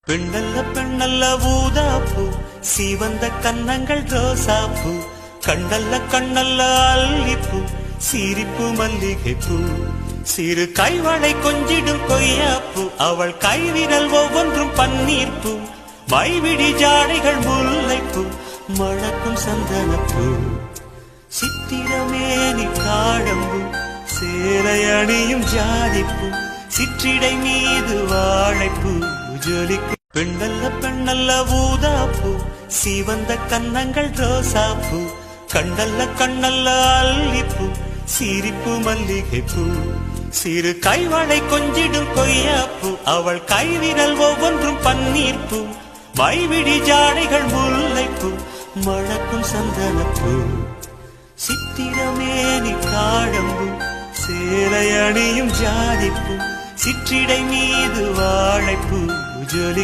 பெண்ணல்ல பெண்ணல்ல ஊதாப்பூ சீவந்த கன்னங்கள் ரோசாப்பூ கண்ணல்ல கண்ணல்ல அல்லிப்பூ சிரிப்பு மல்லிகைப்பூ சிறு கைவளை கொஞ்சிடும் கொய்யாப்பூ அவள் கைவிரல் ஒவ்வொன்றும் பன்னீர்ப்பூ மைவிடி ஜாடைகள் முல்லைப்பூ மணக்கும் சந்தனப்பூ சித்திரமேனி காடம்பூ சேலை அணியும் ஜாதிப்பூ சிற்றிடை மீது வாழைப்பூ ஜொலிக்கும் பெண்ணல்ல பெண்ணல்ல ஊதாப்பூ சீவந்த கன்னங்கள் ரோசாப்பூ கண்ணல்ல கண்ணல்ல அல்லிப்பூ சிரிப்பு மல்லிகைப்பூ சிறு கைவளை கொஞ்சிடும் கொய்யாப்பூ அவள் கைவிரல் ஒவ்வொன்றும் பன்னீர்ப்பூ மைவிடி ஜாடைகள் முல்லைப்பூ மணக்கும் சந்தனப்பூ சித்திரமேனி காடம்பூ சேலை அணியும் ஜாதிப்பூ சிற்றிடை மீது வாழைப்பூ ஜொலி